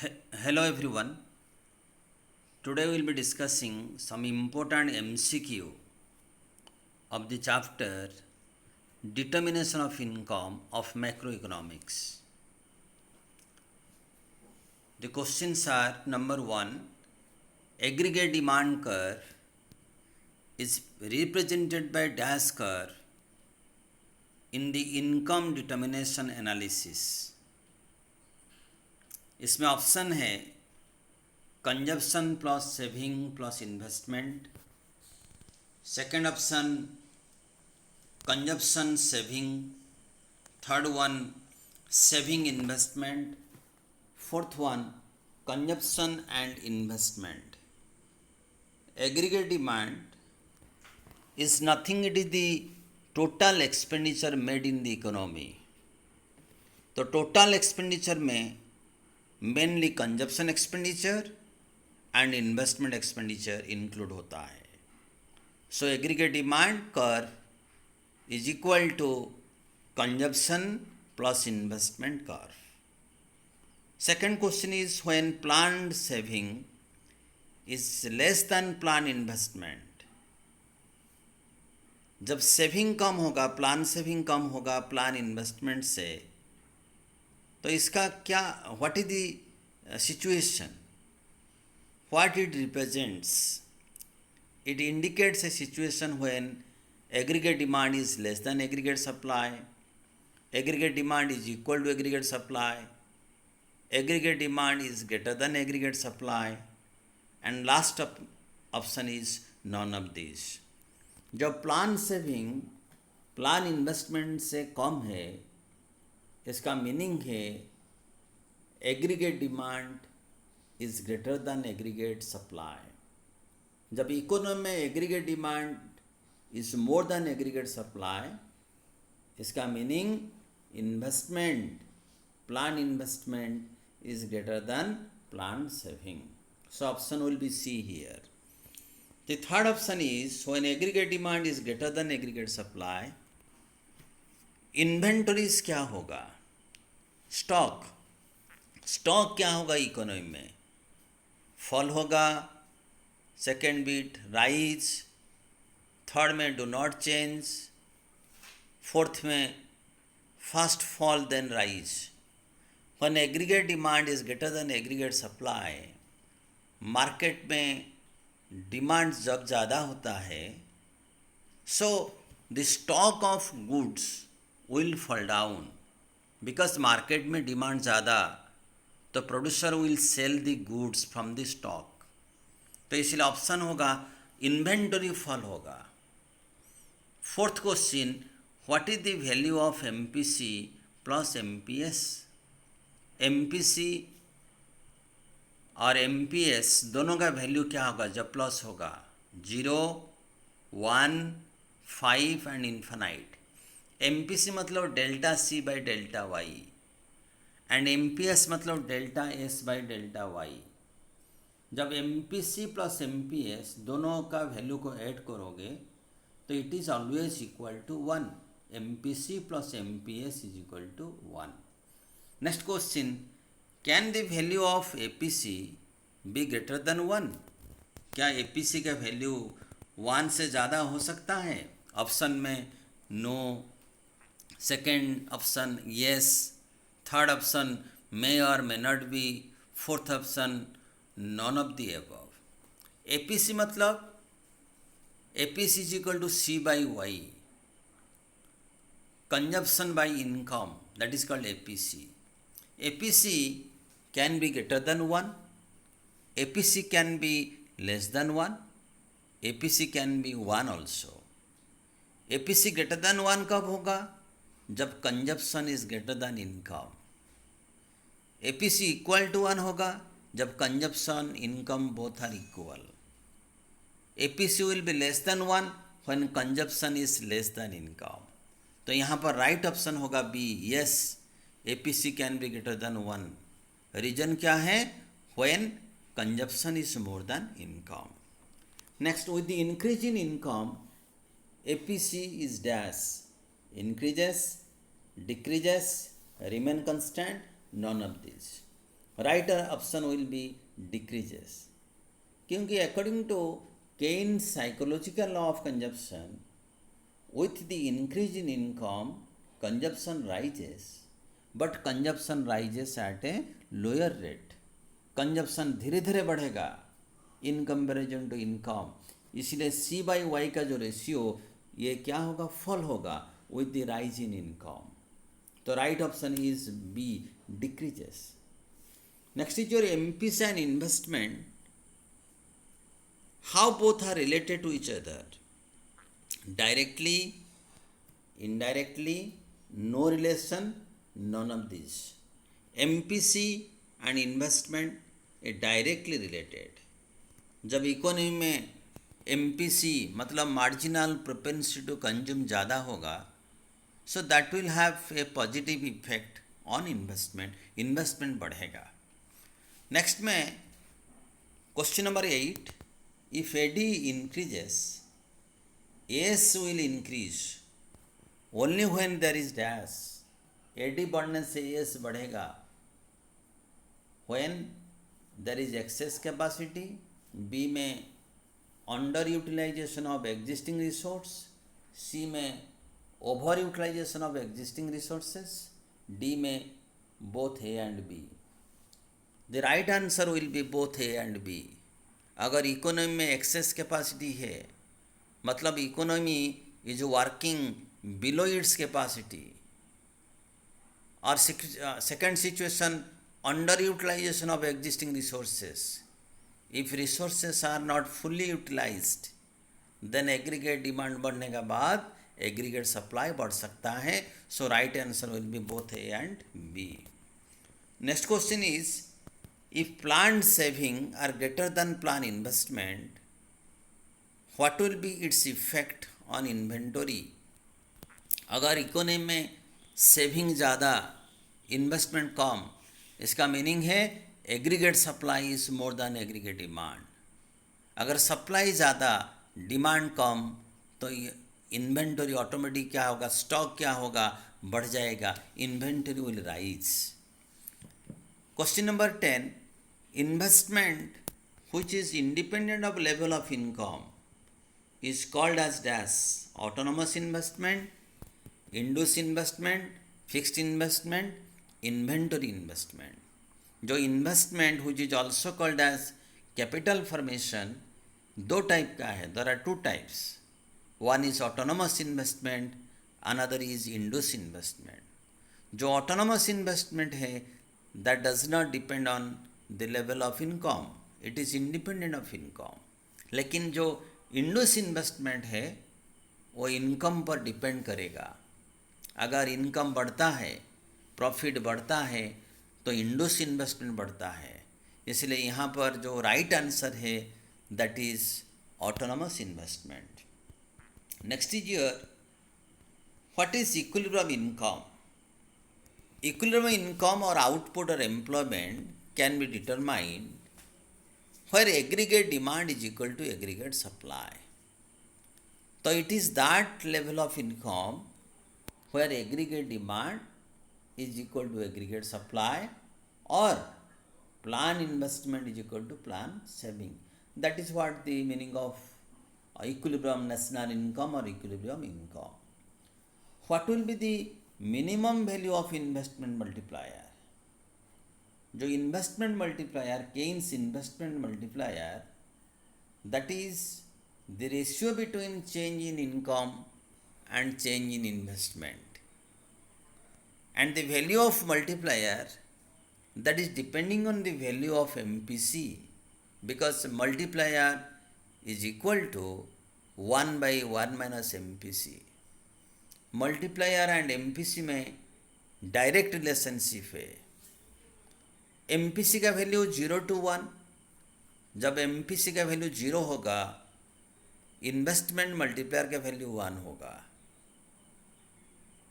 Hello everyone. Today we will be discussing some important MCQ of the chapter Determination of Income of Macroeconomics. The questions are: number 1, aggregate demand curve is represented by dash curve in the income determination analysis. इसमें option है consumption plus saving plus investment, second option consumption saving, third one saving investment, fourth one consumption and investment. Aggregate demand is nothing, it is the total expenditure made in the economy. तो total expenditure में mainly consumption expenditure and investment expenditure include होता है. So aggregate demand curve is equal to consumption plus investment curve. Second question is when planned saving is less than plan investment. जब saving कम होगा, plan saving कम होगा plan investment से, तो इसका क्या, what is the situation, what it represents? It indicates a situation when aggregate demand is less than aggregate supply, aggregate demand is equal to aggregate supply, aggregate demand is greater than aggregate supply, and last option is none of this. जब plan saving plan investment से कम है, इसका meaning है aggregate demand is greater than aggregate supply. जब economy में aggregate demand is more then aggregate supply, इसका meaning investment, plan investment is greater than plan saving. So option will be C here. The third option is when aggregate demand is greater than aggregate supply, inventories क्या होगा, stock क्या होगा economy में? Fall होगा, second bit rise, third में do not change, fourth में first fall then rise. When aggregate demand is greater than aggregate supply, market में demand जब ज़्यादा होता है, so the stock of goods will fall down. Because market में demand ज़्यादा, तो producer will sell the goods from the stock. तो इसलिए ऑप्शन होगा इन्वेंटरी फॉल होगा. Fourth question, what is the value of MPC plus MPS? MPC और MPS दोनों का वैल्यू क्या होगा जब प्लस होगा? 0, 1, 5 एंड इन्फिनाइट. एमपीसी मतलब delta C by delta Y and MPS मतलब delta S by delta Y. जब एमपीसी प्लस एमपीएस दोनों का वैल्यू को ऐड करोगे तो it is always equal to 1. MPC plus MPS is equal to 1. Next question, can the value of APC be greater than 1? क्या APC का value 1 से ज़्यादा हो सकता है? ऑप्शन में no, second option yes, third option may or may not be, fourth option none of the above. APC मतलब APC is equal to C by Y, consumption by income, that is called APC. APC can be greater than 1, APC can be less than 1, APC can be 1 also. APC greater than 1 कब होगा? जब consumption is greater than income. APC equal to 1 होगा जब consumption income both are equal. APC will be less than 1 when consumption is less than income. तो यहाँ पर right option होगा B, yes, APC can be greater than 1. Reason क्या है? When consumption is more than income. Next, with the increase in income APC is dash, increases, decreases, remain constant, none of these. Right option will be decreases, क्योंकि according to Keynes psychological law of consumption, with the increase in income consumption rises, but consumption rises at a lower rate. Consumption धीरे धीरे बढ़ेगा in comparison to income, इसलिए सी by Y का जो ratio ये क्या होगा, फॉल होगा with the rise in income. तो right option is B, decreases. Next is your MPC and investment. How both are related to each other? Directly, indirectly, no relation, none of these. MPC and investment is directly related. जब economy में MPC मतलब marginal propensity to consume ज़्यादा होगा, so that will have a positive effect on investment, investment बढ़ेगा. Next में question number 8, if AD increases, S will increase only when there is dash. AD बढ़ने से S बढ़ेगा when there is excess capacity, B में under utilisation of existing resource, C में over utilisation of existing resources, D में both A and B. The right answer will be both A and B. अगर economy में excess capacity है, मतलब economy is working below its capacity, और second situation under utilisation of existing resources. If resources are not fully utilized, then aggregate demand बढ़ने के बाद aggregate supply बढ़ सकता है. So right answer will be both A and B. Next question is, if plan saving are greater than plan investment, what will be its effect on inventory? अगर economy में saving ज़्यादा, investment कम, इसका meaning है aggregate supply is more then aggregate demand. अगर supply ज़्यादा, demand कम, तो inventory automatic क्या होगा, स्टॉक क्या होगा, बढ़ जाएगा, inventory will rise. Question number 10, investment which is independent of level of income is called as dash: autonomous investment, induced investment, fixed investment, inventory investment. जो investment which is also called as capital formation, दो type का है. there are two types. one is autonomous investment, another is induced investment. जो autonomous investment है, that does not depend on the level of income, it is independent of income. लेकिन जो Indus investment है वो income पर depend करेगा. अगर income बढ़ता है, प्रॉफिट बढ़ता है, तो इंडस इन्वेस्टमेंट बढ़ता है. इसलिए यहाँ पर जो राइट आंसर है that is autonomous investment. Next is your, what is equilibrium income? Equilibrium income और आउटपुट और employment can be determined where aggregate demand is equal to aggregate supply. So it is that level of income where aggregate demand is equal to aggregate supply, or plan investment is equal to plan saving. That is what the meaning of equilibrium national income or equilibrium income. What will be the minimum value of investment multiplier? जो investment multiplier, Keynes investment multiplier, that is the ratio between change in income and change in investment, and the value of multiplier that is depending on the value of MPC, because multiplier is equal to 1 by 1 minus MPC. Multiplier and MPC में direct relationship है. MPC का value 0 to 1, जब MPC का value 0 होगा, investment multiplier का value 1 होगा.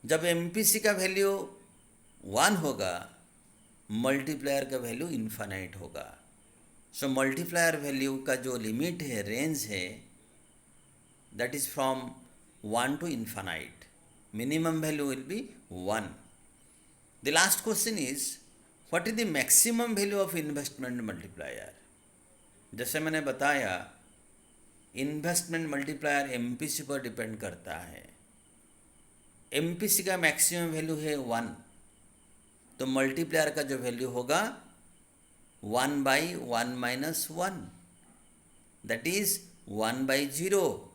जब MPC का वैल्यू 1 होगा, मल्टीप्लायर का वैल्यू इन्फानाइट होगा. सो मल्टीप्लायर वैल्यू का जो लिमिट है, रेंज है, that is from 1 to infinite. Minimum value will be 1. The last question is, what is the maximum value of investment multiplier? जैसे मैंने बताया, इन्वेस्टमेंट मल्टीप्लायर एमपीसी पर डिपेंड करता है। एमपीसी का मैक्सिमम वैल्यू है 1, तो मल्टीप्लायर का जो वैल्यू होगा 1/1 - 1, that is 1/0,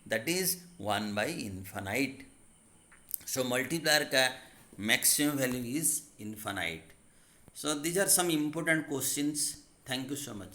that is 1/infinite. So multiplier का maximum value is infinite. So these are some important questions. Thank you so much.